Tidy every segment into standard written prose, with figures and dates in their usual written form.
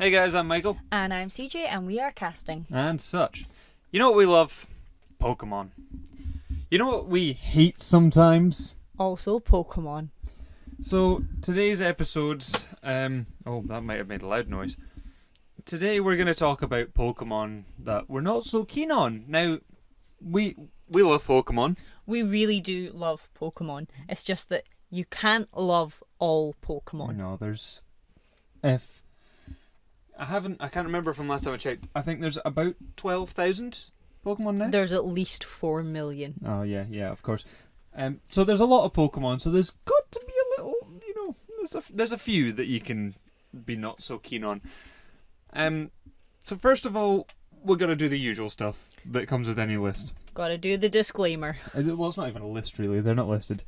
Hey guys, I'm Michael. And I'm CJ, and we are casting. And such. You know what we love? Pokemon. You know what we hate sometimes? Also, Pokemon. So, today's episode... oh, that might have made a loud noise. Today we're going to talk about Pokemon that we're not so keen on. Now, we love Pokemon. We really do love Pokemon. It's just that you can't love all Pokemon. No, there's... I can't remember from last time I checked. I think there's about 12,000 Pokemon now. There's at least 4 million. Oh, yeah, of course. So there's a lot of Pokemon, so there's got to be a little, there's a few that you can be not so keen on. So first of all, we're going to do the usual stuff that comes with any list. Gotta do the disclaimer. Well, it's not even a list, really. They're not listed.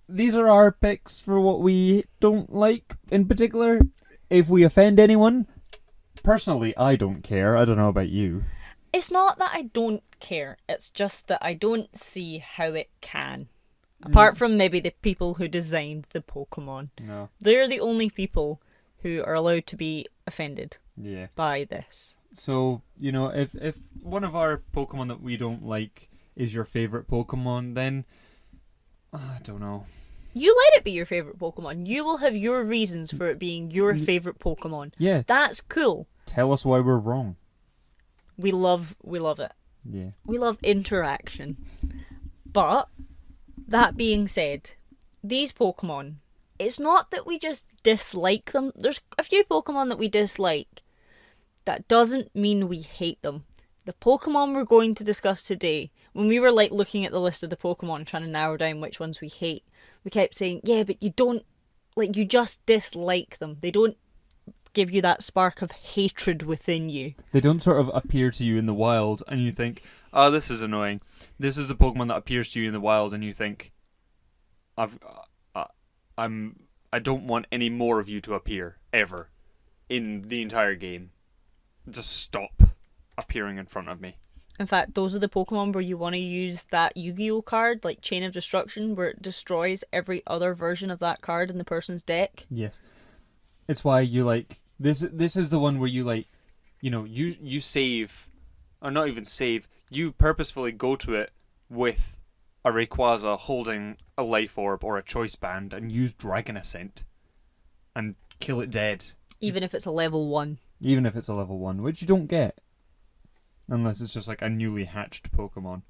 These are our picks for what we don't like in particular. If we offend anyone, personally, I don't care. I don't know about you. It's not that I don't care. It's just that I don't see how it can. Apart from maybe the people who designed the Pokemon. No. They're the only people who are allowed to be offended by this. So, if one of our Pokemon that we don't like is your favourite Pokemon, then... I don't know. You let it be your favourite Pokemon. You will have your reasons for it being your favourite Pokemon. Yeah. That's cool. Tell us why we're wrong. We love it. Yeah. We love interaction. But, that being said, these Pokemon, it's not that we just dislike them. There's a few Pokemon that we dislike. That doesn't mean we hate them. The Pokemon we're going to discuss today, when we were looking at the list of the Pokemon trying to narrow down which ones we hate, we kept saying, yeah, but you don't, you just dislike them. They don't give you that spark of hatred within you. They don't sort of appear to you in the wild and you think, oh, this is annoying. This is a Pokemon that appears to you in the wild and you think, I don't want any more of you to appear, ever, in the entire game. Just stop appearing in front of me. In fact, those are the Pokemon where you want to use that Yu-Gi-Oh card, like Chain of Destruction, where it destroys every other version of that card in the person's deck. Yes. It's why you this is the one where you you save, or not even save, you purposefully go to it with a Rayquaza holding a Life Orb or a Choice Band and use Dragon Ascent and kill it dead. Even if it's a level 1. Even if it's a level 1, which you don't get. Unless it's just a newly hatched Pokemon.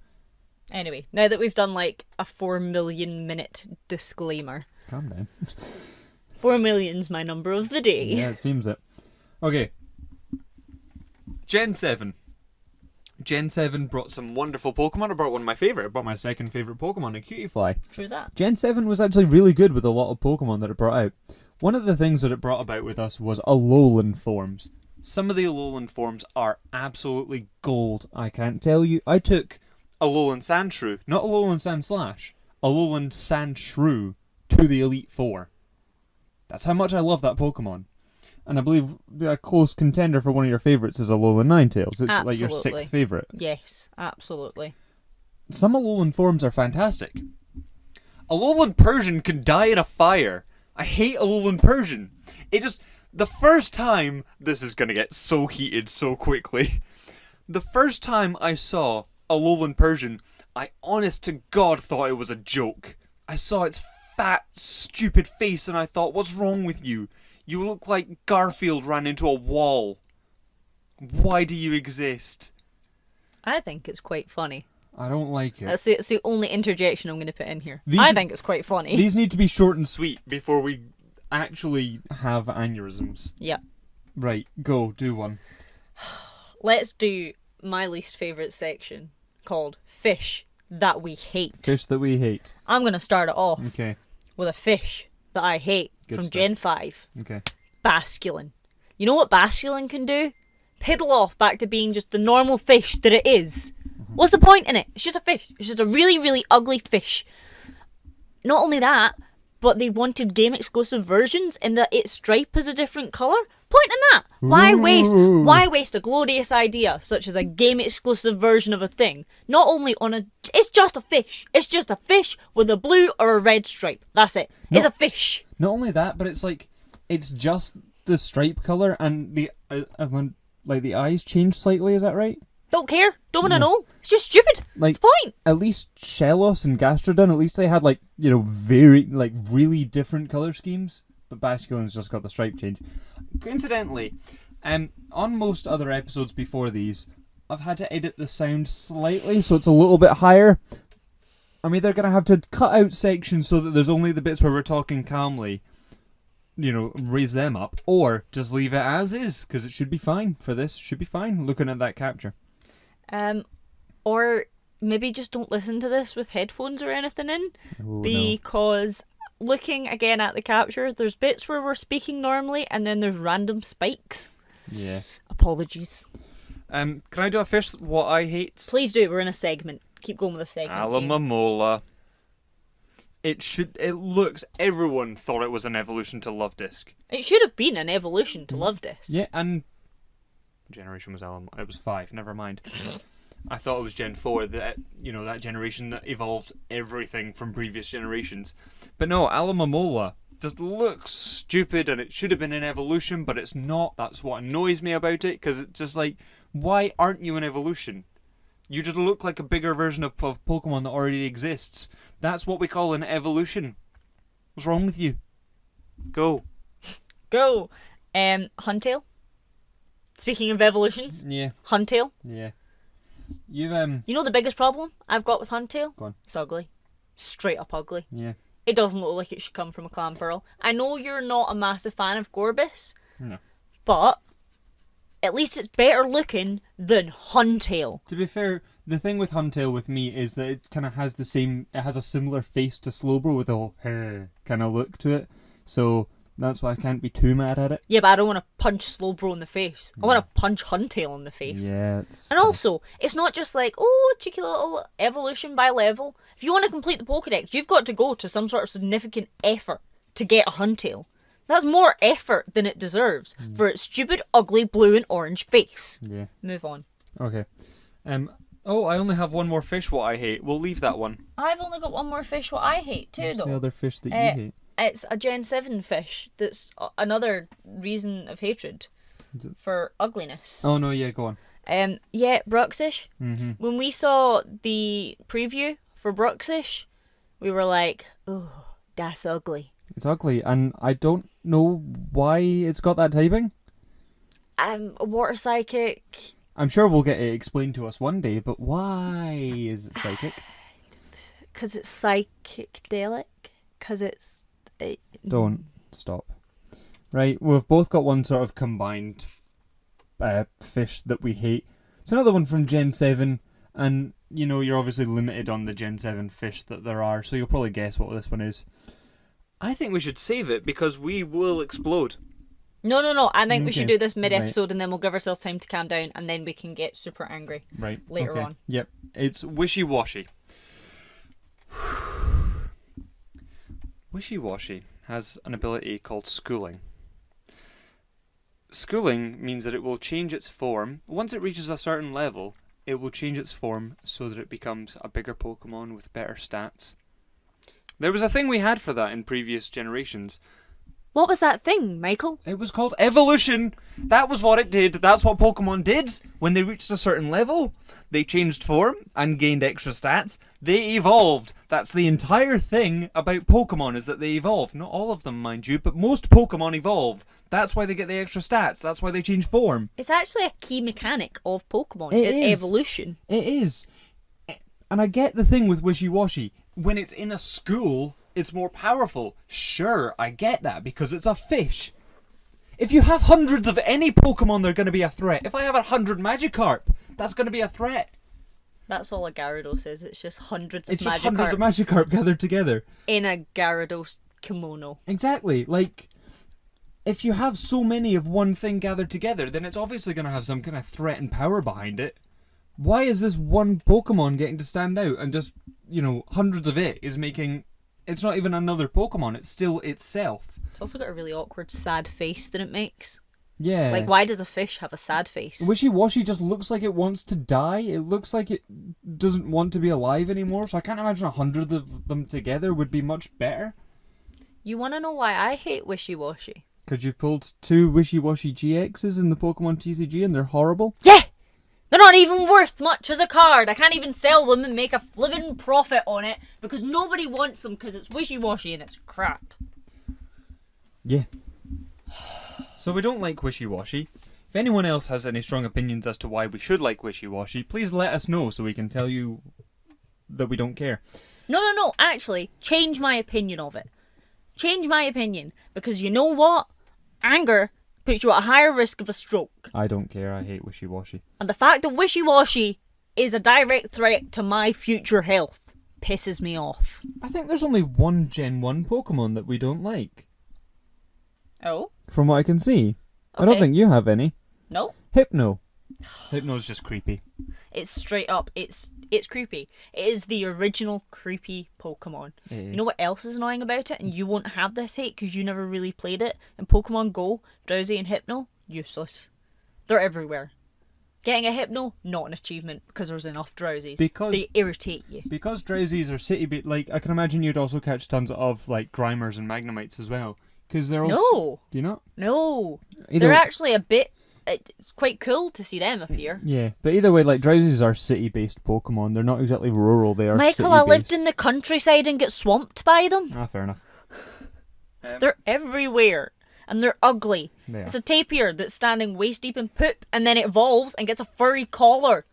Anyway, now that we've done a 4 million minute disclaimer. Calm down. 4 million's my number of the day. Yeah, it seems it. Okay. Gen 7. Gen 7 brought some wonderful Pokemon. It brought one of my favourite. It brought my second favourite Pokemon, a Cutiefly. True that. Gen 7 was actually really good with a lot of Pokemon that it brought out. One of the things that it brought about with us was Alolan forms. Some of the Alolan forms are absolutely gold. I can't tell you. I took Alolan Sandshrew, not Alolan Sandslash, Alolan Sandshrew to the Elite Four. That's how much I love that Pokemon. And I believe a close contender for one of your favourites is Alolan Ninetales. It's absolutely. your sixth favourite. Yes, absolutely. Some Alolan forms are fantastic. Alolan Persian can die in a fire. I hate Alolan Persian. The first time... This is going to get so heated so quickly. The first time I saw Alolan Persian, I honest to God thought it was a joke. I saw its fat, stupid face and I thought, what's wrong with you? You look like Garfield ran into a wall. Why do you exist? I think it's quite funny. I don't like it. That's the only interjection I'm going to put in here. I think it's quite funny. These need to be short and sweet before we actually have aneurysms. Yeah. Right, go, do one. Let's do my least favourite section called Fish That We Hate. Fish that we hate. I'm going to start it off with a fish that I hate from stuff. Gen 5. Okay. Basculin. You know what Basculin can do? Piddle off back to being just the normal fish that it is. What's the point in it? It's just a fish. It's just a really, really ugly fish. Not only that, but they wanted game exclusive versions in that its stripe is a different colour. Point in that. Why waste a glorious idea such as a game exclusive version of a thing? Not only on it's just a fish. It's just a fish with a blue or a red stripe. That's it. It's a fish. Not only that, but it's just the stripe color and the the eyes changed slightly. Is that right? Don't care. Don't want to No. know. It's just stupid. Like- What's the point? At least Shellos and Gastrodon, at least they had very really different color schemes. But Basculin's just got the stripe change. Coincidentally, on most other episodes before these, I've had to edit the sound slightly so it's a little bit higher. I'm either going to have to cut out sections so that there's only the bits where we're talking calmly, raise them up, or just leave it as is, because it should be fine for this. Should be fine looking at that capture. Or maybe just don't listen to this with headphones or anything in, Oh, because looking again at the capture, there's bits where we're speaking normally, and then there's random spikes. no. Yeah. Apologies. Can I do a fish what I hate? Please do. We're in a segment. Keep going with the segment. Alamamola. Everyone thought it was an evolution to Love Disc. It should have been an evolution to Love Disc. Yeah, and Generation was it was 5, never mind. I thought it was Gen 4, that generation that evolved everything from previous generations. But no, Alamamola just looks stupid, and it should have been an evolution, but it's not. That's what annoys me about it, because it's just like, why aren't you an evolution? You just look like a bigger version of Pokemon that already exists. That's what we call an evolution. What's wrong with you? Go. Go. Huntail. Speaking of evolutions, yeah, Huntail. yeah. You've You know the biggest problem I've got with Huntail? Go on. It's ugly. Straight up ugly. yeah. It doesn't look like it should come from a Clamperl. I know you're not a massive fan of Gorbis, No. but at least it's better looking than Huntail. To be fair, the thing with Huntail with me is that it kind of has it has a similar face to Slowbro with a whole kind of look to it. So that's why I can't be too mad at it. Yeah, but I don't want to punch Slowbro in the face. I want to punch Huntail in the face. Yeah, it's... And also, it's not just like, oh, cheeky little evolution by level. If you want to complete the Pokedex, you've got to go to some sort of significant effort to get a Huntail. That's more effort than it deserves for its stupid, ugly blue and orange face. Yeah. Move on. Okay. Oh, I only have one more fish what I hate. We'll leave that one. I've only got one more fish what I hate too, What's though. the other fish that you hate? It's a Gen 7 fish that's another reason of hatred for ugliness. Oh, no, yeah, go on. Yeah, Bruxish. Mm-hmm. When we saw the preview for Bruxish, we were like, oh, that's ugly. It's ugly, and I don't know why it's got that typing. A water psychic. I'm sure we'll get it explained to us one day, but why is it psychic? Because it's psychedelic. Because it's... Don't stop. Right, we've both got one sort of combined fish that we hate. It's another one from Gen 7, and, you're obviously limited on the Gen 7 fish that there are, so you'll probably guess what this one is. I think we should save it because we will explode. No. I think we should Okay. do this mid-episode and then we'll give ourselves time to calm down and then we can get super angry Right. later okay. on. Yep. It's Wishy-Washy. Wishy-Washy has an ability called schooling. Schooling means that it will change its form. Once it reaches a certain level, it will change its form so that it becomes a bigger Pokemon with better stats. There was a thing we had for that in previous generations. What was that thing, Michael? It was called evolution. That was what it did. That's what Pokemon did. When they reached a certain level, they changed form and gained extra stats. They evolved. That's the entire thing about Pokemon, is that they evolve. Not all of them, mind you, but most Pokemon evolve. That's why they get the extra stats. That's why they change form. It's actually a key mechanic of Pokemon. It It's is. evolution. It is. And I get the thing with Wishy-Washy. When it's in a school, it's more powerful. Sure, I get that, because it's a fish. If you have hundreds of any Pokemon, they're going to be a threat. If I have 100 Magikarp, that's going to be a threat. That's all a Gyarados is. It's just hundreds of It's just Magikarp hundreds of Magikarp gathered together. in a Gyarados kimono. Exactly. Like, if you have so many of one thing gathered together, then it's obviously going to have some kind of threat and power behind it. Why is this one Pokemon getting to stand out and just, hundreds of it is making... It's not even another Pokemon, it's still itself. It's also got a really awkward, sad face that it makes. Yeah. Like, why does a fish have a sad face? Wishy-Washy just looks like it wants to die. It looks like it doesn't want to be alive anymore, so I can't imagine 100 of them together would be much better. You want to know why I hate Wishy-Washy? Because you pulled 2 wishy-washy GXs in the Pokemon TCG and they're horrible? Yeah! They're not even worth much as a card. I can't even sell them and make a flippin' profit on it because nobody wants them because it's wishy-washy and it's crap. Yeah. So we don't like wishy-washy. If anyone else has any strong opinions as to why we should like wishy-washy, please let us know so we can tell you that we don't care. No. Actually, change my opinion of it. Change my opinion. Because you know what? Anger puts you at a higher risk of a stroke. I don't care. I hate wishy-washy. And the fact that wishy-washy is a direct threat to my future health pisses me off. I think there's only one Gen 1 Pokemon that we don't like. Oh? From what I can see. I Okay. don't think you have any. No? Hypno. Hypno's just creepy. It's straight up. It's creepy. It is the original creepy Pokemon. You know what else is annoying about it? And you won't have this hate because you never really played it. In Pokemon Go, Drowsy and Hypno, useless. They're everywhere. Getting a Hypno, not an achievement because there's enough Drowsies. Because they irritate you. Because Drowsies are like, I can imagine you'd also catch tons of like Grimers and Magnemites as well. Because they're all. No. Do you not? No. Either They're actually a bit. It's quite cool to see them appear. Yeah, but either way, like Drowsies are city-based Pokemon. They're not exactly rural. They are Michael, city-based. I lived in the countryside and get swamped by them. Ah, fair enough. They're everywhere. And they're ugly. They It's are. a tapir that's standing waist deep in poop and then it evolves and gets a furry collar.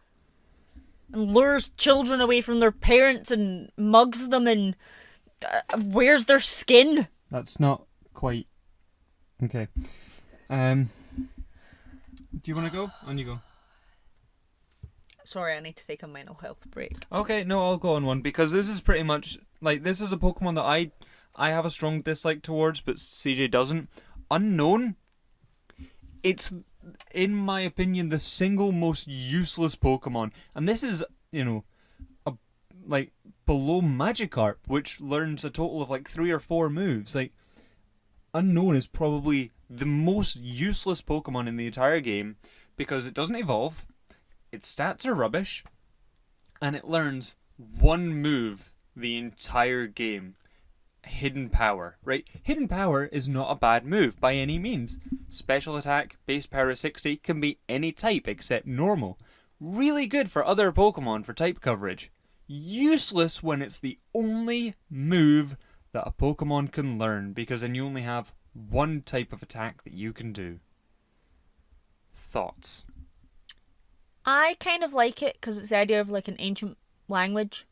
And lures children away from their parents and mugs them and wears their skin. That's not quite okay. Do you want to go? On you go. Sorry, I need to take a mental health break. Okay, no, I'll go on one because this is pretty much like this is a Pokemon that I have a strong dislike towards, but CJ doesn't. Unknown. It's, in my opinion, the single most useless Pokemon, and this is like below Magikarp, which learns a total of like 3 or 4 moves. Like Unknown is probably the most useless Pokemon in the entire game because it doesn't evolve. Its stats are rubbish, and it learns 1 move the entire game. Hidden Power, right? Hidden Power is not a bad move by any means. Special attack, base power of 60, can be any type except normal. Really good for other Pokemon for type coverage. Useless when it's the only move that a Pokemon can learn, because then you only have 1 type of attack that you can do. Thoughts? I kind of like it because it's the idea of like an ancient language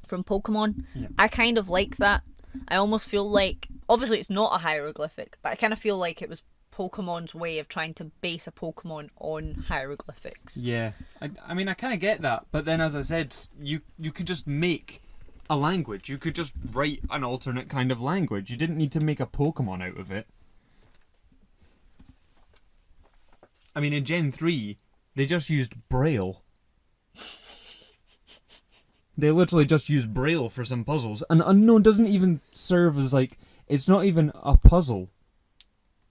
from Pokemon. Yeah. I kind of like that. I almost feel like, obviously it's not a hieroglyphic, but I kind of feel like it was Pokemon's way of trying to base a Pokemon on hieroglyphics. Yeah, I mean, I kind of get that, but then as I said, you could just make a language. You could just write an alternate kind of language. You didn't need to make a Pokemon out of it. I mean, in Gen 3, they just used Braille. They literally just used Braille for some puzzles. And Unknown doesn't even serve as, like, it's not even a puzzle.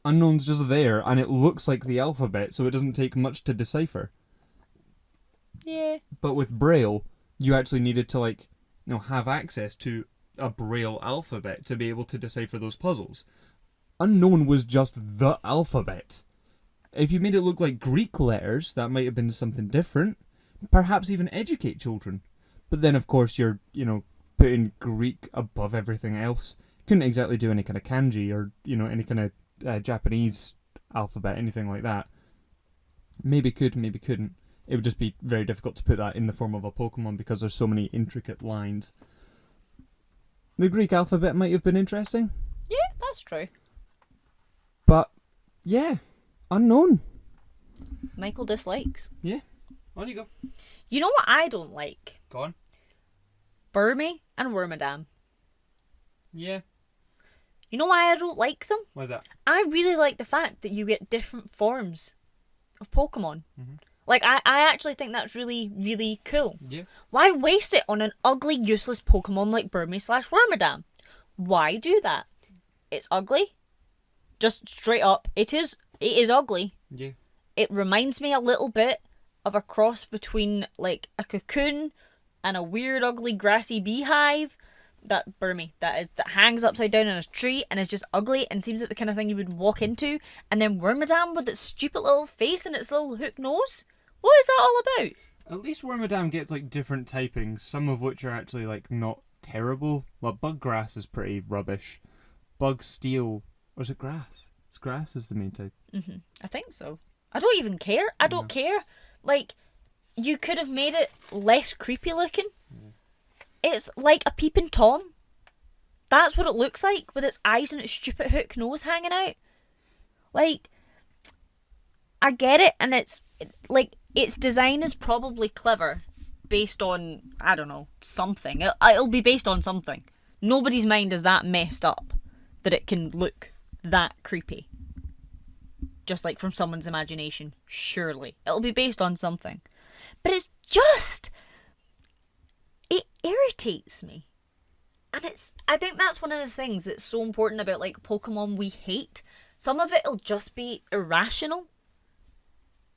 Unknown's just there, and it looks like the alphabet, so it doesn't take much to decipher. Yeah. But with Braille, you actually needed to, like, have access to a Braille alphabet to be able to decipher those puzzles. Unknown was just the alphabet. If you made it look like Greek letters, that might have been something different. Perhaps even educate children. But then, of course, you're, putting Greek above everything else. Couldn't exactly do any kind of kanji or, any kind of Japanese alphabet, anything like that. Maybe could, maybe couldn't. It would just be very difficult to put that in the form of a Pokemon because there's so many intricate lines. The Greek alphabet might have been interesting. Yeah, that's true. But, yeah, Unknown. Michael dislikes. Yeah, on you go. You know what I don't like? Go on. Burmy and Wormadam. Yeah. You know why I don't like them? Why is that? I really like the fact that you get different forms of Pokemon. Mhm. Like, I actually think that's really, really cool. Yeah. Why waste it on an ugly, useless Pokemon like Burmy/Wormadam? Why do that? It's ugly. Just straight up. It is ugly. Yeah. It reminds me a little bit of a cross between, like, a cocoon and a weird, ugly, grassy beehive. that Burmy that hangs upside down in a tree and is just ugly and seems like the kind of thing you would walk into, and then Wormadam with its stupid little face and its little hook nose. What is that all about? At least Wormadam gets like different typings, some of which are actually like not terrible. Well, Buggrass is pretty rubbish. Bug Steel, or is it Grass? It's Grass is the main type. I think so. I don't even care. I don't care. Like, you could have made it less creepy looking. It's like a peeping Tom. That's what it looks like, with its eyes and its stupid hook nose hanging out. Like, I get it, and it's like its design is probably clever, based on, I don't know, something. It'll be based on something. Nobody's mind is that messed up that it can look that creepy. Just like from someone's imagination, surely. It'll be based on something. But it's just... it irritates me. And I think that's one of the things that's so important about like Pokemon we hate. Some of it'll just be irrational.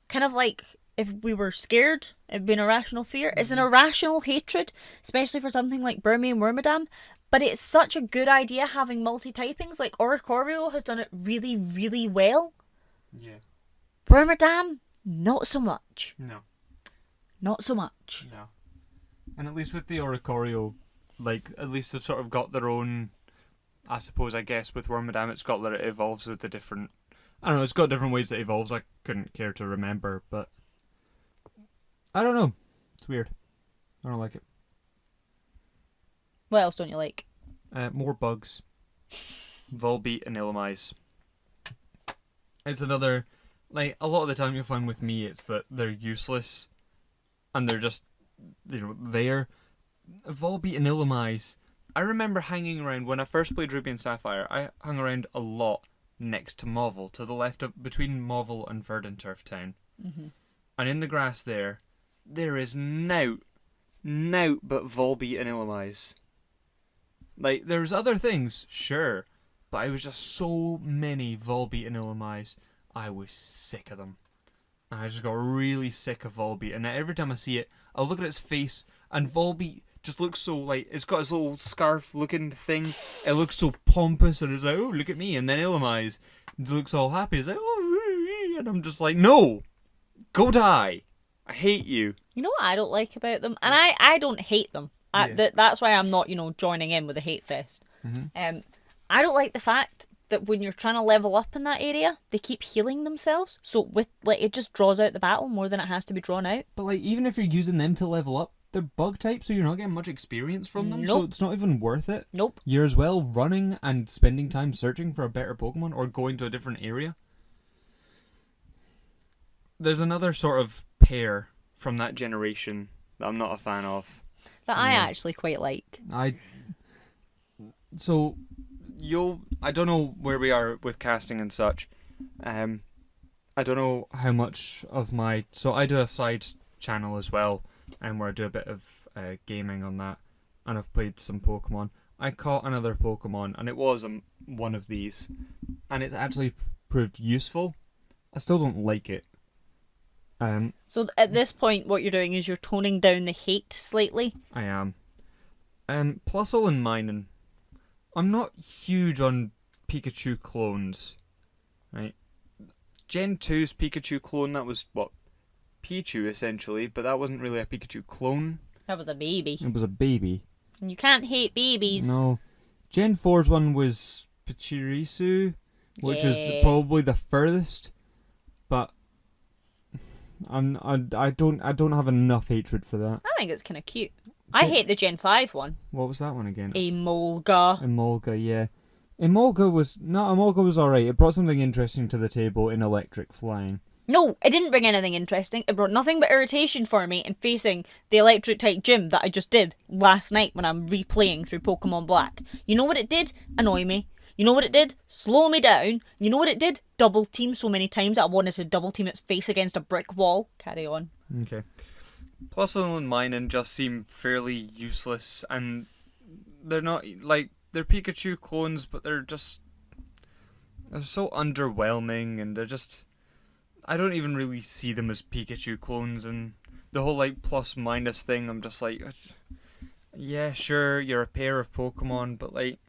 Kind of like if we were scared, it'd be an irrational fear. It's an irrational hatred, especially for something like Burmy and Wormadam. But it's such a good idea having multi-typings. Like Oricorio has done it really, really well. Yeah. Wormadam, not so much. No. Not so much. No. And at least with the Oricorio, like, at least they've sort of got their own, I suppose, I guess, with Wormadam, it's got that it evolves with the different, I don't know, it's got different ways that it evolves. I couldn't care to remember, but I don't know. It's weird. I don't like it. What else don't you like? More bugs. Volbeat and Illumise. It's another, like, a lot of the time you'll find with me, it's that they're useless and they're just, you know, there. Volbeat and Illumise, I remember hanging around, when I first played Ruby and Sapphire, I hung around a lot next to Mauville, to the left of, between Mauville and Verdanturf Town. And in the grass there is nout but Volbeat and Illumise. Like, there's other things, sure, but I was just so many Volbeat and Illumise, I was sick of them. And I just got really sick of Volbeat, and every time I see it, I'll look at its face, and Volbeat just looks so, like, it's got its little scarf-looking thing, it looks so pompous, and it's like, oh, look at me, and then Illumise looks all happy, it's like, oh, and I'm just like, no! Go die! I hate you. You know what I don't like about them? And I don't hate them. That's why I'm not, joining in with a hate fest. I don't like the fact that when you're trying to level up in that area, they keep healing themselves. So it just draws out the battle more than it has to be drawn out. But like, even if you're using them to level up, they're bug types, so you're not getting much experience from them. Nope. So it's not even worth it. Nope. You're as well running and spending time searching for a better Pokemon or going to a different area. There's another sort of pair from that generation that I'm not a fan of. That I actually quite like. I don't know where we are with casting and such. I don't know how much of my... So I do a side channel as well, where I do a bit of gaming on that, and I've played some Pokemon. I caught another Pokemon, and it was one of these, and it's actually proved useful. I still don't like it. So at this point, what you're doing is you're toning down the hate slightly. I am. Plusle and Minun. I'm not huge on Pikachu clones, right? Gen 2's Pikachu clone, that was, Pichu essentially, but that wasn't really a Pikachu clone. That was a baby. It was a baby. And you can't hate babies. No. Gen 4's one was Pachirisu, which is probably the furthest, but I don't have enough hatred for that. I think it's kind of cute. I hate the Gen 5 one. What was that one again? Emolga, yeah. Emolga was alright. It brought something interesting to the table in electric flying. No, it didn't bring anything interesting. It brought nothing but irritation for me in facing the electric type gym that I just did last night when I'm replaying through Pokemon Black. You know what it did? Annoy me. You know what it did? Slow me down. You know what it did? Double team so many times that I wanted to double team its face against a brick wall. Carry on. Okay. Plusle and Minun just seem fairly useless, and they're not, like, they're Pikachu clones, but they're so underwhelming, and they're just, I don't even really see them as Pikachu clones, and the whole, like, plus minus thing, I'm just like, yeah, sure, you're a pair of Pokemon, but like,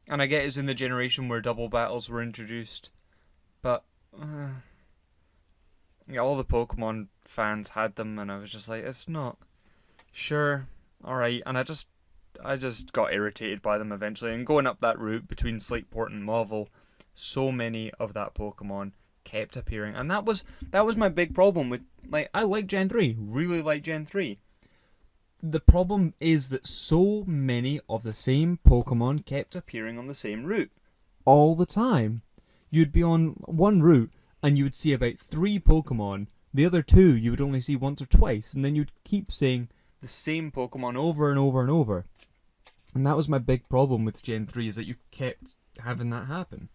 and I get it's in the generation where double battles were introduced, but yeah, all the Pokemon fans had them, and I was just like, it's not. Sure, all right, and I just got irritated by them eventually, and going up that route between Slateport and Mauville, so many of that Pokemon kept appearing, and that was my big problem with, like, I like Gen 3, really like Gen 3. The problem is that so many of the same Pokemon kept appearing on the same route all the time. You'd be on one route and you would see about 3 Pokemon, the other 2 you would only see once or twice, and then you'd keep seeing the same Pokemon over and over and over. And that was my big problem with Gen 3, is that you kept having that happen.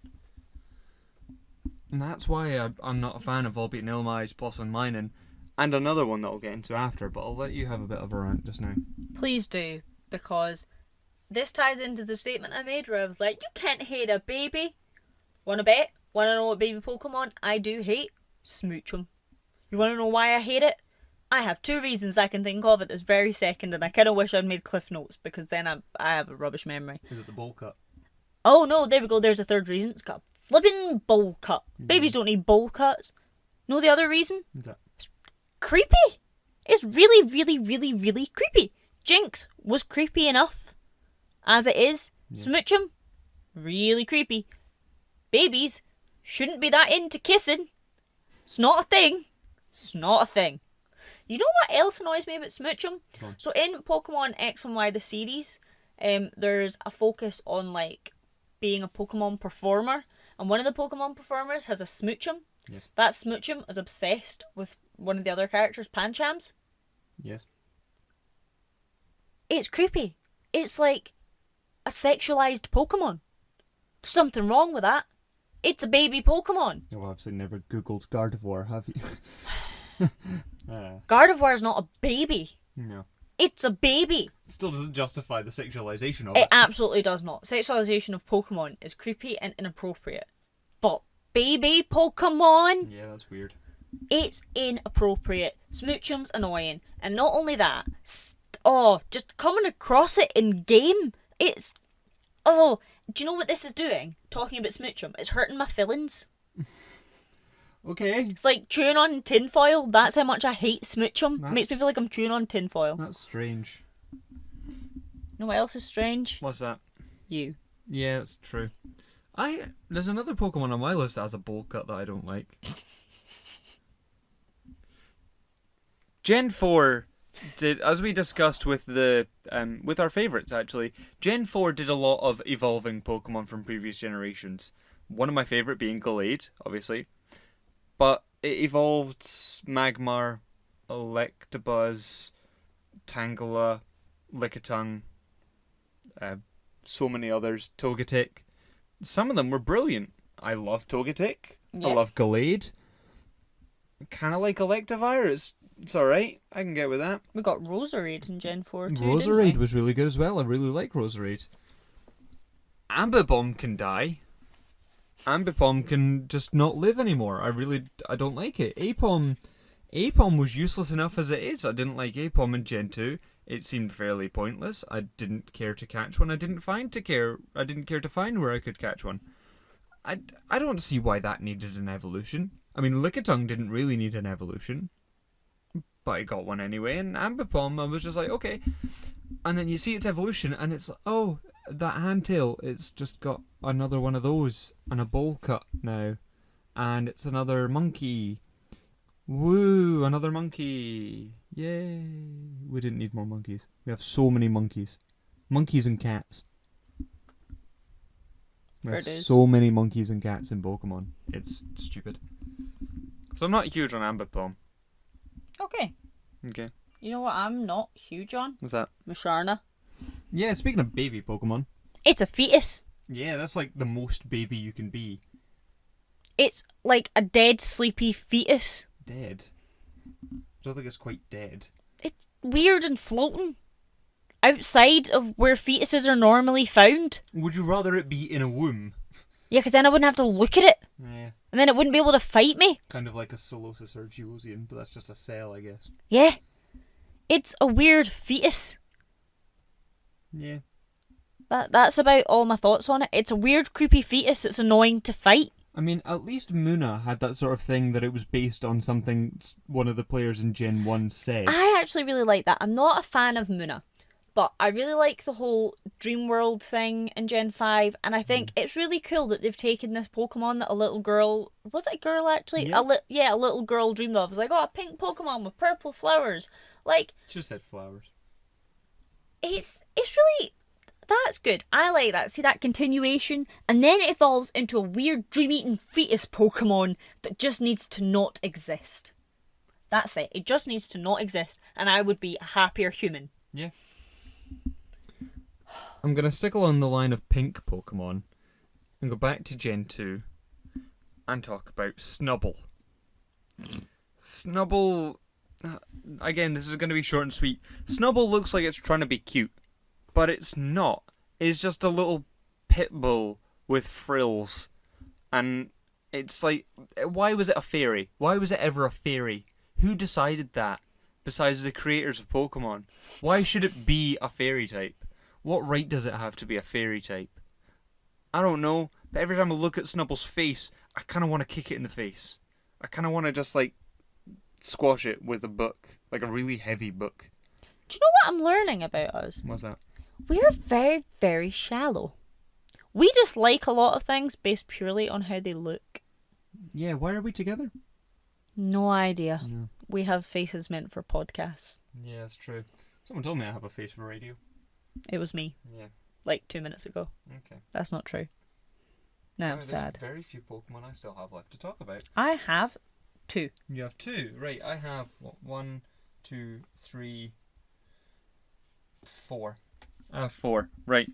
And that's why I'm not a fan of Volbeat and Illumise, Plus and Minun, and another one that I'll get into after, but I'll let you have a bit of a rant just now. Please do, because this ties into the statement I made where I was like, you can't hate a baby. Wanna bet? Wanna know what baby Pokemon I do hate? Smooch 'em. You wanna know why I hate it? I have 2 reasons I can think of at this very second, and I kinda wish I'd made cliff notes, because then I have a rubbish memory. Is it the bowl cut? Oh no, there we go, there's a 3rd reason. It's got a flipping bowl cut. Babies don't need bowl cuts. Know the other reason? What's that? Creepy. It's really, really, really, really creepy. Jinx was creepy enough as it is. Yeah. Smooch 'em, really creepy. Babies shouldn't be that into kissing. It's not a thing. It's not a thing. You know what else annoys me about Smooch 'em? So in Pokemon X and Y the series, there's a focus on like being a Pokemon performer, and one of the Pokemon performers has a Smooch 'em. Yes. That Smooch 'em is obsessed with one of the other characters, Panchams. Yes. It's creepy. It's like a sexualized Pokemon. There's something wrong with that. It's a baby Pokemon. You've obviously never Googled Gardevoir, have you? Gardevoir's not a baby. No. It's a baby. It still doesn't justify the sexualization of It it. absolutely does not. Sexualization of Pokemon is creepy and inappropriate. But baby Pokemon, Yeah, that's weird. it's inappropriate. Smooch 'em's annoying. And not only that, just coming across it in game, it's... Oh, do you know what this is doing? Talking about Smooch 'em, it's hurting my feelings. Okay. It's like chewing on tinfoil. That's how much I hate Smooch 'em. That's- Makes me feel like I'm chewing on tinfoil. That's strange. You know what else is strange? What's that? You. Yeah, that's true. There's another Pokemon on my list that has a bowl cut that I don't like. Gen 4 did, as we discussed with the with our favourites actually, Gen 4 did a lot of evolving Pokemon from previous generations. One of my favourite being Gallade, obviously. But it evolved Magmar, Electabuzz, Tangela, Lickitung, so many others, Togetic. Some of them were brilliant. I love Togetic. Yeah. I love Gallade. Kind of like Electivire. It's alright. I can get with that. We got Roserade in Gen 4 too, didn't Roserade we? was really good as well. I really like Roserade. Ambipom can die. Ambipom can just not live anymore. I don't like it. Apom was useless enough as it is. I didn't like Apom in Gen 2. It seemed fairly pointless. I didn't care to catch one. I didn't care to find where I could catch one. I don't see why that needed an evolution. I mean, Lickitung didn't really need an evolution, but I got one anyway. And Ambipom, I was just like, okay. And then you see its evolution, and it's like, oh, that handtail, it's just got another one of those, and a bowl cut now. And it's another monkey. Woo, another monkey. Yay. We didn't need more monkeys. We have so many monkeys. Monkeys and cats. We have Fair dues. so many monkeys and cats in Pokemon. It's stupid. So I'm not huge on Ambipom. Okay. Okay. You know what I'm not huge on? What's that? Musharna. Yeah, speaking of baby Pokemon. It's a fetus. Yeah, that's like the most baby you can be. It's like a dead, sleepy fetus. Dead? I don't think it's quite dead. It's weird and floating. Outside of where fetuses are normally found. Would you rather it be in a womb? Yeah, because then I wouldn't have to look at it. Yeah, And then it wouldn't be able to fight me. kind of like a Solosis or Geosian, but that's just a cell, I guess. Yeah. It's a weird fetus. Yeah. That's about all my thoughts on it. It's a weird, creepy fetus that's annoying to fight. I mean, at least Muna had that sort of thing that it was based on something one of the players in Gen 1 said. I actually really like that. I'm not a fan of Muna, but I really like the whole dream world thing in Gen 5, and I think it's really cool that they've taken this Pokemon that a little girl... Was it a girl, actually? Yeah. A little girl dreamed of. It was like, oh, a pink Pokemon with purple flowers. Like, Just said flowers. it's really... That's good. I like that. See that continuation? And then it evolves into a weird dream-eating fetus Pokemon that just needs to not exist. That's it. It just needs to not exist, and I would be a happier human. Yeah. I'm going to stick along the line of pink Pokemon and go back to Gen 2 and talk about Snubble. Snubble... Again, this is going to be short and sweet. Snubble looks like it's trying to be cute, but it's not. It's just a little pit bull with frills. And it's like, why was it a fairy? Why was it ever a fairy? Who decided that, besides the creators of Pokemon? Why should it be a fairy type? What right does it have to be a fairy type? I don't know, but every time I look at Snubble's face, I kind of want to kick it in the face. I kind of want to just, like, squash it with a book. Like a really heavy book. Do you know what I'm learning about us? What's that? We're very, very shallow. We dislike a lot of things based purely on how they look. Yeah, why are we together? No idea. No. We have faces meant for podcasts. Yeah, that's true. Someone told me I have a face for radio. It was me, Yeah. like 2 minutes ago. Okay. That's not true. Now I'm There's sad. very few Pokemon I still have left to talk about. I have 2. You have 2, right? I have 1, 2, 3, 4. 4. Right.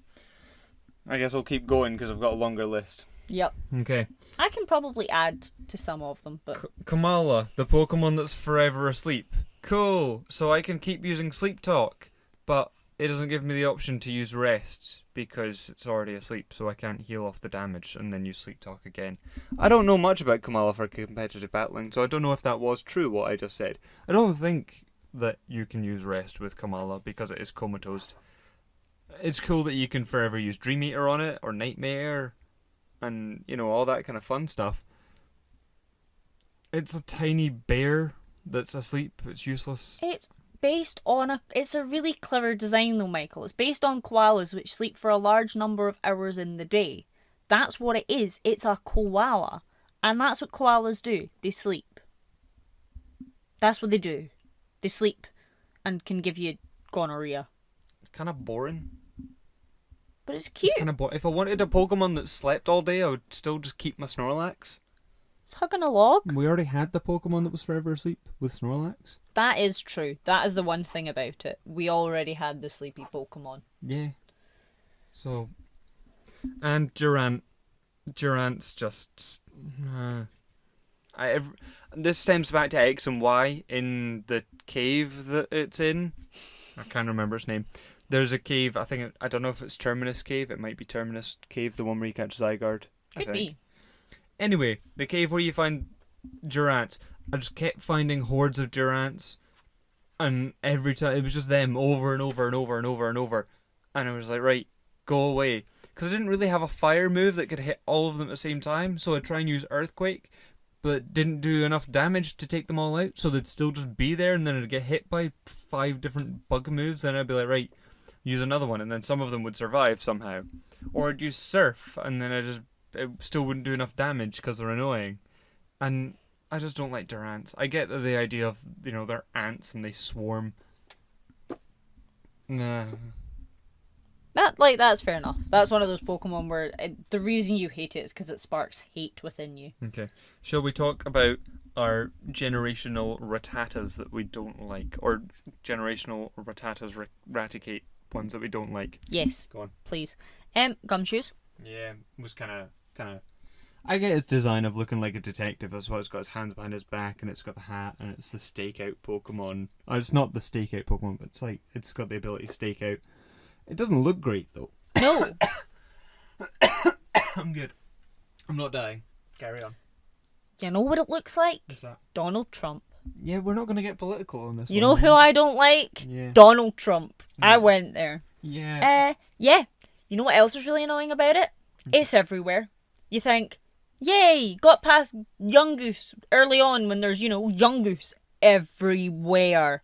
I guess I'll keep going because I've got a longer list. Yep. Okay. I can probably add to some of them, but Kamala, the Pokemon that's forever asleep. Cool. So I can keep using Sleep Talk, but it doesn't give me the option to use Rest because it's already asleep, so I can't heal off the damage and then use Sleep Talk again. I don't know much about Kamala for competitive battling, so I don't know if that was true what I just said. I don't think that you can use Rest with Kamala because it is comatose. It's cool that you can forever use Dream Eater on it, or Nightmare, and, you know, all that kind of fun stuff. It's a tiny bear that's asleep. It's useless. it's based on it's a really clever design though, Michael. It's based on koalas which sleep for a large number of hours in the day. That's what it is. It's a koala. And that's what koalas do. They sleep. That's what they do. They sleep and can give you gonorrhea. It's kind of boring. But it's cute. It's kind of boring. If I wanted a Pokemon that slept all day, I would still just keep my Snorlax. It's hugging a log. We already had the Pokemon that was forever asleep with Snorlax. That is true. That is the one thing about it. We already had the sleepy Pokemon. Yeah. So, and Durant's just... this stems back to X and Y in the cave that it's in. I can't remember its name. There's a cave, I don't know if it's Terminus Cave. It might be Terminus Cave, the one where you catch Zygarde. Could be. Anyway, the cave where you find Durants. I just kept finding hordes of Durants, and every time it was just them over and over and over and over and over. And I was like, right, go away. Because I didn't really have a fire move that could hit all of them at the same time, so I'd try and use Earthquake, but it didn't do enough damage to take them all out, so they'd still just be there, and then I'd get hit by 5 different bug moves, then I'd be like, right, use another one, and then some of them would survive somehow. Or I'd use Surf, and then it still wouldn't do enough damage because they're annoying. And I just don't like Durants. I get the idea of, they're ants and they swarm. Nah. That's fair enough. That's one of those Pokemon where the reason you hate it is because it sparks hate within you. Okay. Shall we talk about our generational Rattatas that we don't like? Or generational Rattatas Raticate ones that we don't like? Yes. Go on. Please. Gumshoes. Yeah, it was kind of. I get its design of looking like a detective as well. It's got his hands behind his back, and it's got the hat, and it's the stakeout Pokemon. Oh, it's not the stakeout Pokemon, but it's got the ability to stake out. It doesn't look great though. No. I'm good. I'm not dying. Carry on. You know what it looks like? What's that? Donald Trump. Yeah, we're not going to get political on this. You know who I don't like? Yeah. Donald Trump. Yeah. I went there. Yeah. Yeah. You know what else is really annoying about it? It's everywhere. You think, yay, got past Young Goose early on when there's, Young Goose everywhere.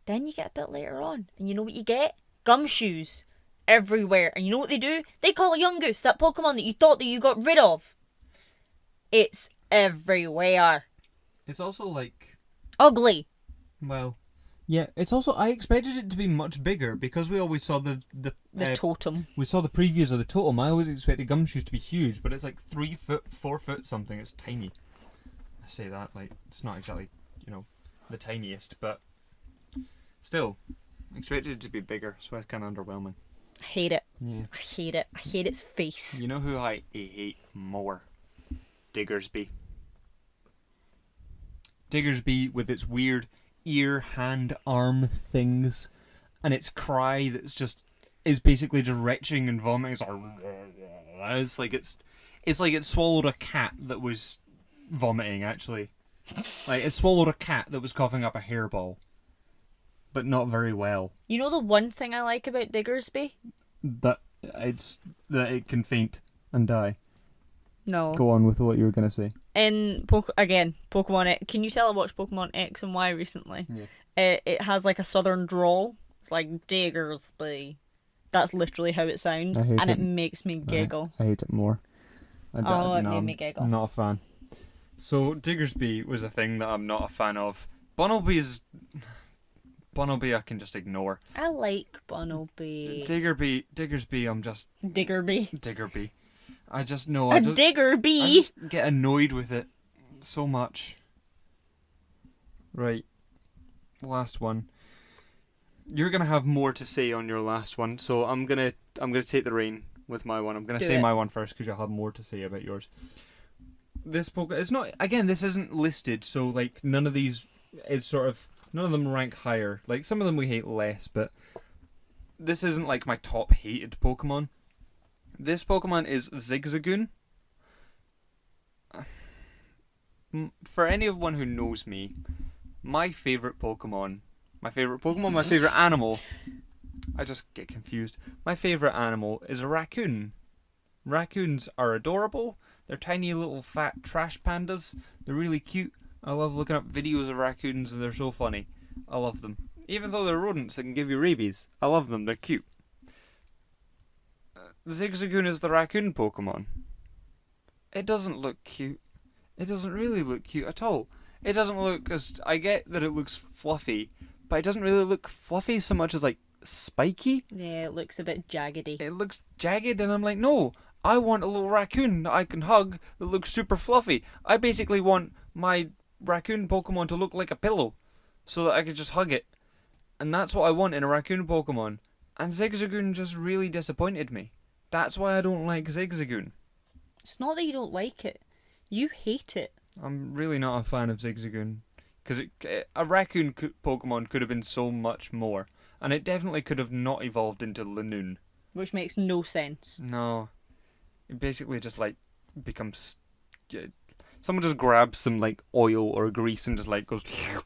Then you get a bit later on, and you know what you get? Gumshoes everywhere. And you know what they do? They call Young Goose, that Pokemon that you thought that you got rid of. It's everywhere. It's also like, Ugly. well, yeah. It's also, I expected it to be much bigger because we always saw the Totem. we saw the previews of the totem. I always expected Gumshoes to be huge, but it's like 3 foot, 4 foot something. It's tiny. I say that like it's not exactly the tiniest, but still, I expected it to be bigger, so it's kind of underwhelming. I hate it. Yeah. I hate it. I hate its face. You know who I hate more? Diggersby. Diggersby with its weird ear, hand, arm things, and its cry is basically just retching and vomiting. It's like it swallowed a cat that was vomiting. Actually, like it swallowed a cat that was coughing up a hairball, but not very well. You know the one thing I like about Diggersby? That it can faint and die. No. Go on with what you were gonna say. In Pokemon X, can you tell I watched Pokemon X and Y recently? Yeah. It has like a southern drawl. It's like Diggersby. That's literally how it sounds, I hate and it. it makes me giggle. I hate it more. It made me giggle. I'm not a fan. So Diggersby was a thing that I'm not a fan of. Bunnelby I can just ignore. I like Bunnelby. Diggersby, I'm just Diggerby. I just know. Diggerby. I just get annoyed with it so much. Right. Last one. You're gonna have more to say on your last one, so I'm gonna take the reign with my one. I'm gonna say my one first because you'll have more to say about yours. This it's not, again, this isn't listed, so like none of these is none of them rank higher. Like some of them we hate less, but this isn't like my top hated Pokemon. This Pokemon is Zigzagoon. For anyone who knows me, my favourite animal, I just get confused. My favourite animal is a raccoon. Raccoons are adorable. They're tiny little fat trash pandas. They're really cute. I love looking up videos of raccoons and they're so funny. I love them. Even though they're rodents that can give you rabies, I love them. They're cute. Zigzagoon is the raccoon Pokemon. It doesn't look cute. It doesn't really look cute at all. It doesn't look I get that it looks fluffy, but it doesn't really look fluffy so much as like spiky. Yeah, it looks a bit jaggedy. It looks jagged, and I'm like, no, I want a little raccoon that I can hug that looks super fluffy. I basically want my raccoon Pokemon to look like a pillow so that I could just hug it. And that's what I want in a raccoon Pokemon. And Zigzagoon just really disappointed me. That's why I don't like Zigzagoon. It's not that you don't like it. You hate it. I'm really not a fan of Zigzagoon. Because a raccoon Pokemon could have been so much more. And it definitely could have not evolved into Lanoon. Which makes no sense. No. It basically just like becomes... Someone just grabs some like oil or grease and just like goes...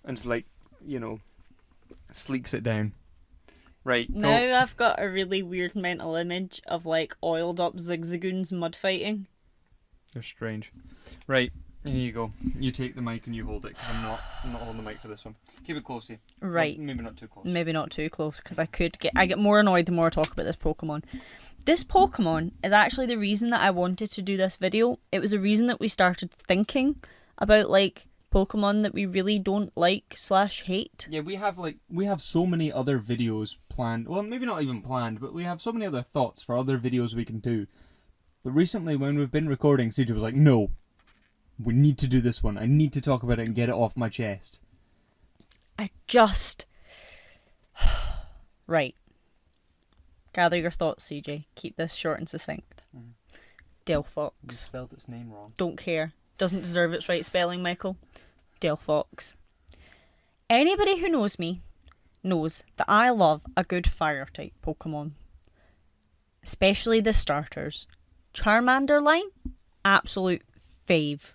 And just like, sleeks it down. Right. Now I've got a really weird mental image of like oiled up Zigzagoons mud fighting. They're strange. Right. Here you go. You take the mic and you hold it because I'm not holding the mic for this one. Keep it close to you. Right. Well, maybe not too close. Maybe not too close because I get more annoyed the more I talk about this Pokemon. This Pokemon is actually the reason that I wanted to do this video. It was the reason that we started thinking about like Pokemon that we really don't like / hate. Yeah, we have so many other videos planned. Well, maybe not even planned, but we have so many other thoughts for other videos we can do. But recently, when we've been recording, CJ was like, "No, we need to do this one. I need to talk about it and get it off my chest." Right. Gather your thoughts, CJ. Keep this short and succinct. Delphox. You spelled its name wrong. Don't care. Doesn't deserve its right spelling, Michael. Delphox. Anybody who knows me knows that I love a good fire-type Pokemon. Especially the starters. Charmander line? Absolute fave.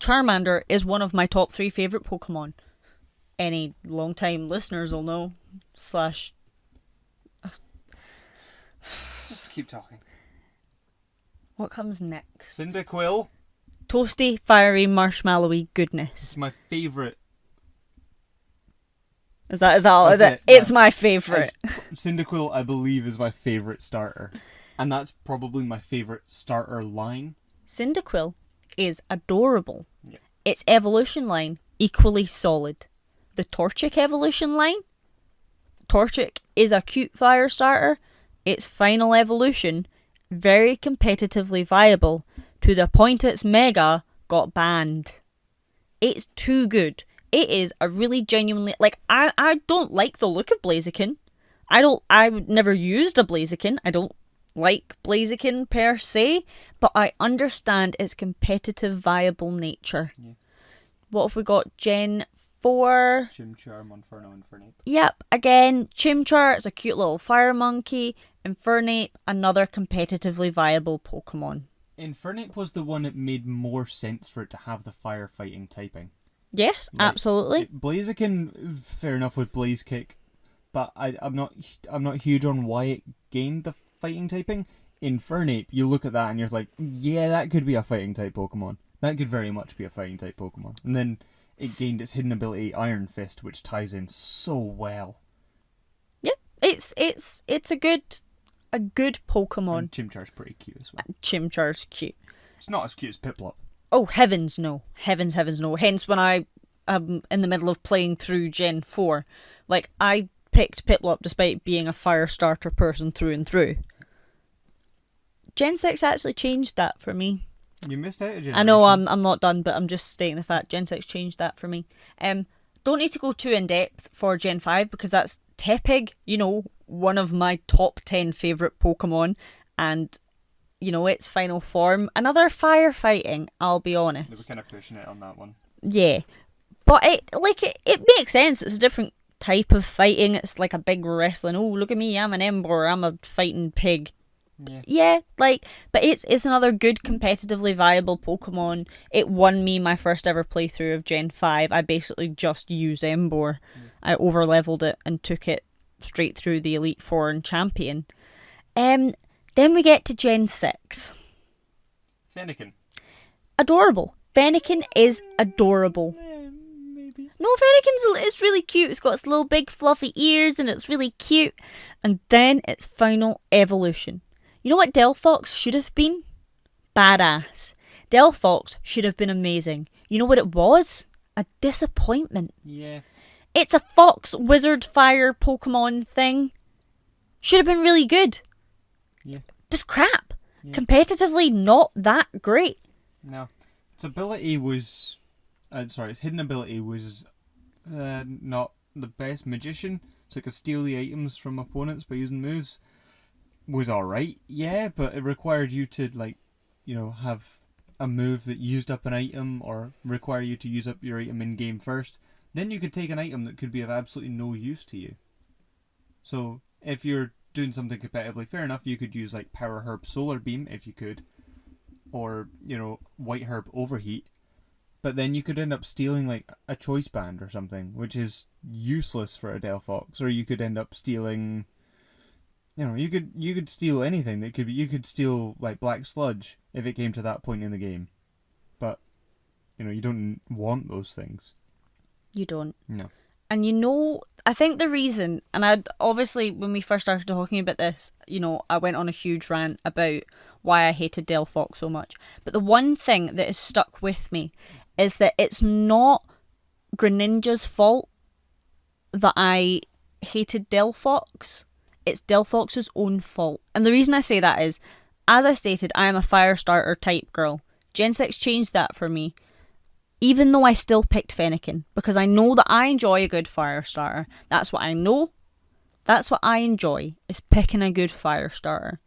Charmander is one of my top 3 favourite Pokemon. Any long-time listeners will know. / Let's just keep talking. What comes next? Cyndaquil. Toasty, fiery, marshmallowy goodness. It's my favourite. Is that all? That's Is it? it, It's yeah. my favourite. Cyndaquil, I believe, is my favourite starter. And that's probably my favourite starter line. Cyndaquil is adorable. Yeah. Its evolution line, equally solid. The Torchic evolution line? Torchic is a cute fire starter. Its final evolution, very competitively viable, to the point its mega got banned. It's too good. It is a really genuinely, like, I don't like the look of Blaziken. I've never used a Blaziken. I don't like Blaziken per se, but I understand its competitive viable nature. Yeah. What have we got? Gen 4. Chimchar, Monferno, Infernape. Yep, again, Chimchar, it's a cute little fire monkey. Infernape, another competitively viable Pokemon. Infernape was the one that made more sense for it to have the firefighting typing. Yes, Like, absolutely. Blaziken, fair enough with Blaze Kick, but I'm not huge on why it gained the fighting typing. Infernape, you look at that and you're like, yeah, that could be a fighting type Pokemon. That could very much be a fighting type Pokemon. And then it gained its hidden ability Iron Fist, which ties in so well. Yeah, it's a good Pokemon. And Chimchar's pretty cute as well. Chimchar's cute. It's not as cute as Piplup. Oh, heavens no. Heavens no. Hence when I am in the middle of playing through Gen 4, like, I picked Piplup despite being a fire starter person through and through. Gen 6 actually changed that for me. You missed out a generation. I know I'm not done, but I'm just stating the fact Gen 6 changed that for me. Don't need to go too in depth for Gen 5 because that's Tepig, one of my top 10 favourite Pokemon, and its final form, another firefighting, I'll be honest. They were kind of pushing it on that one. Yeah. But it makes sense. It's a different type of fighting. It's like a big wrestling. Oh, look at me, I'm an Ember, I'm a fighting pig. Yeah, but it's another good competitively viable Pokemon. It won me my first ever playthrough of Gen 5. I basically just used Ember. I over-leveled it and took it straight through the Elite Four and Champion. Then we get to Gen 6. Fennekin. Adorable. Fennekin is adorable. Maybe. No, Fennekin's really cute. It's got its little big fluffy ears and it's really cute. And then its final evolution. You know what Delphox should have been? Badass. Delphox should have been amazing. You know what it was? A disappointment. Yeah. It's a fox wizard fire Pokemon thing. Should have been really good. Yeah. It's crap. Yeah. Competitively not that great. No. Its ability was... its hidden ability was not the best. Magician, so it could steal the items from opponents by using moves. Was alright, yeah, but it required you to, have a move that used up an item or require you to use up your item in-game first. Then you could take an item that could be of absolutely no use to you. So, if you're doing something competitively, fair enough, you could use, Power Herb Solar Beam, if you could. Or, White Herb Overheat. But then you could end up stealing, a Choice Band or something, which is useless for a Delphox. Or you could end up stealing... you could steal anything. That could be. You could steal Black Sludge if it came to that point in the game, but you don't want those things. You don't. No. And I think the reason, and obviously when we first started talking about this, I went on a huge rant about why I hated Delphox so much. But the one thing that has stuck with me is that it's not Greninja's fault that I hated Delphox. It's Delphox's own fault. And the reason I say that is, as I stated, I am a fire starter type girl. Gen 6 changed that for me. Even though I still picked Fennekin. Because I know that I enjoy a good fire starter. That's what I know. That's what I enjoy, is picking a good fire starter.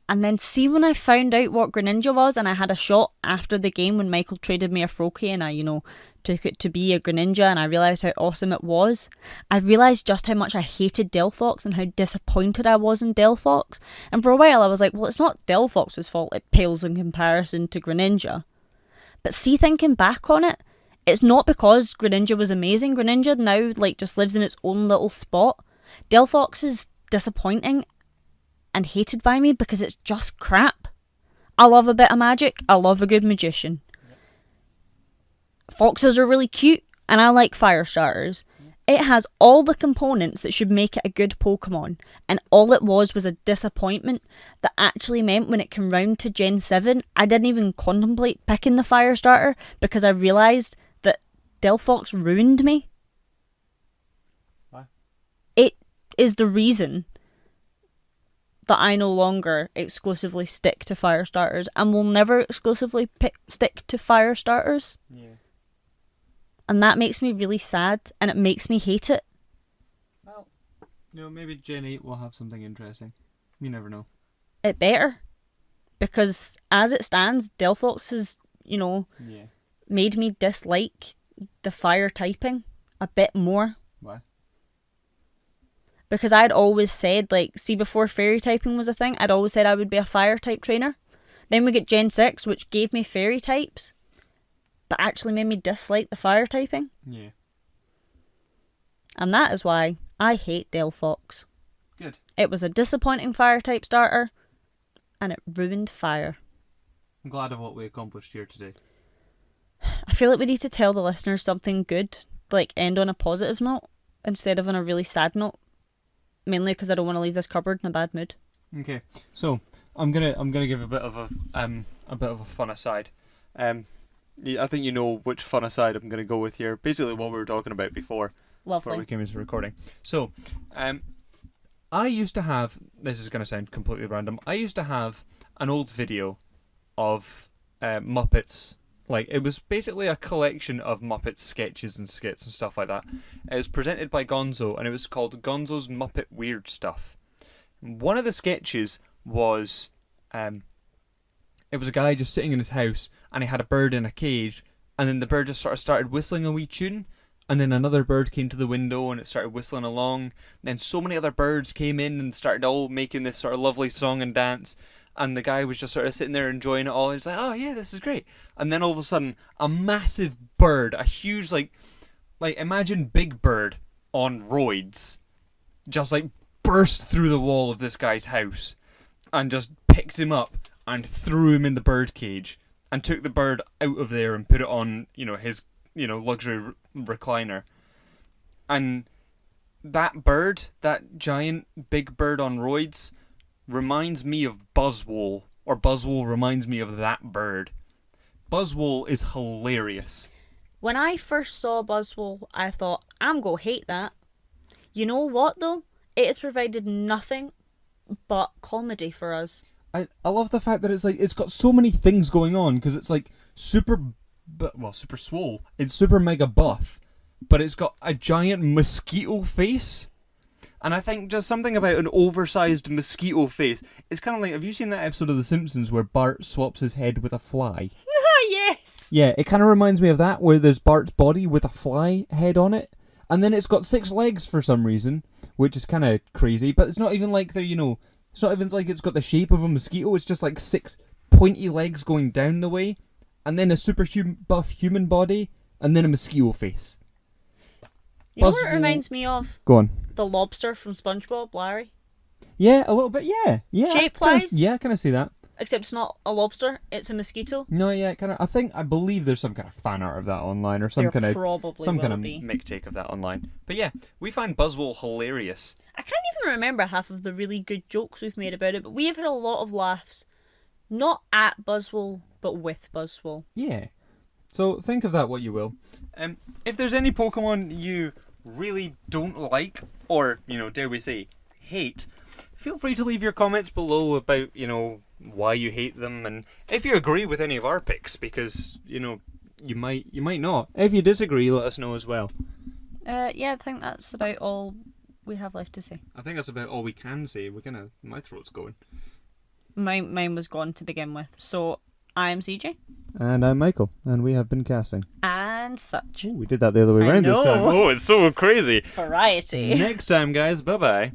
And then see when I found out what Greninja was and I had a shot after the game when Michael traded me a Froakie and I, took it to be a Greninja and I realised how awesome it was. I realised just how much I hated Delphox and how disappointed I was in Delphox. And for a while I was like, well, it's not Delphox's fault, it pales in comparison to Greninja. But see, thinking back on it, it's not because Greninja was amazing. Greninja now, just lives in its own little spot. Delphox is disappointing. and hated by me because it's just crap. I love a bit of magic. I love a good magician. Foxes are really cute, and I like fire starters. It has all the components that should make it a good Pokemon, and all it was a disappointment that actually meant when it came round to Gen 7, I didn't even contemplate picking the fire starter because I realised that Delphox ruined me. Why? It is the reason that I no longer exclusively stick to fire starters and will never exclusively stick to fire starters. Yeah. And that makes me really sad, and it makes me hate it. Well, maybe Gen 8 will have something interesting. You never know. It better. Because as it stands, Delphox has, Yeah. made me dislike the fire typing a bit more. Why? Because I'd always said, before fairy typing was a thing, I'd always said I would be a fire type trainer. Then we get Gen 6, which gave me fairy types, but actually made me dislike the fire typing. Yeah. And that is why I hate Delphox. Good. It was a disappointing fire type starter, and it ruined fire. I'm glad of what we accomplished here today. I feel like we need to tell the listeners something good, end on a positive note, instead of on a really sad note. Mainly because I don't want to leave this cupboard in a bad mood. Okay, so I'm gonna give a bit of a fun aside. I think you know which fun aside I'm gonna go with here. Basically, what we were talking about before Lovely. we came into recording. So, I used to have. This is gonna sound completely random. I used to have an old video of Muppets. It was basically a collection of Muppet sketches and skits and stuff like that. It was presented by Gonzo, and it was called Gonzo's Muppet Weird Stuff. One of the sketches was, it was a guy just sitting in his house, and he had a bird in a cage, and then the bird just sort of started whistling a wee tune, and then another bird came to the window, and it started whistling along. Then so many other birds came in and started all making this sort of lovely song and dance. And the guy was just sort of sitting there enjoying it all. He's like, oh yeah, this is great. And then all of a sudden, a massive bird, a huge, imagine Big Bird on roids, just burst through the wall of this guy's house and just picked him up and threw him in the bird cage and took the bird out of there and put it on, his, luxury recliner. And that bird, that giant big bird on roids, reminds me of Buzzwole, or Buzzwole reminds me of that bird. Buzzwole is hilarious. When I first saw Buzzwole, I thought, I'm gonna hate that. You know what, though? It has provided nothing but comedy for us. I love the fact that it's got so many things going on, because it's super swole. It's super mega buff, but it's got a giant mosquito face. And I think just something about an oversized mosquito face. It's kind of have you seen that episode of The Simpsons where Bart swaps his head with a fly? Yes! Yeah, it kind of reminds me of that, where there's Bart's body with a fly head on it. And then it's got 6 legs for some reason, which is kind of crazy. But it's not even it's not even it's got the shape of a mosquito. It's just 6 pointy legs going down the way. And then a super buff human body. And then a mosquito face. You know what it reminds me of? Go on. The lobster from SpongeBob, Larry. Yeah, a little bit, yeah. Shape-wise? Yeah, I kind of see that. Except it's not a lobster, it's a mosquito. No, yeah, I believe there's some kind of fan art of that online, or some kind of mick take of that online. But yeah, we find Buzzwole hilarious. I can't even remember half of the really good jokes we've made about it, but we have had a lot of laughs. Not at Buzzwole, but with Buzzwole. Yeah. So think of that what you will. If there's any Pokemon you really don't like, or, dare we say, hate, feel free to leave your comments below about, why you hate them, and if you agree with any of our picks, because, you might not. If you disagree, let us know as well. Yeah, I think that's about all we have left to say. I think that's about all we can say. My throat's going. Mine was gone to begin with. So, I'm CJ. And I'm Michael, and we have been casting. And such. Ooh, we did that the other way around this time. Oh, it's so crazy. Variety. Next time, guys. Bye-bye.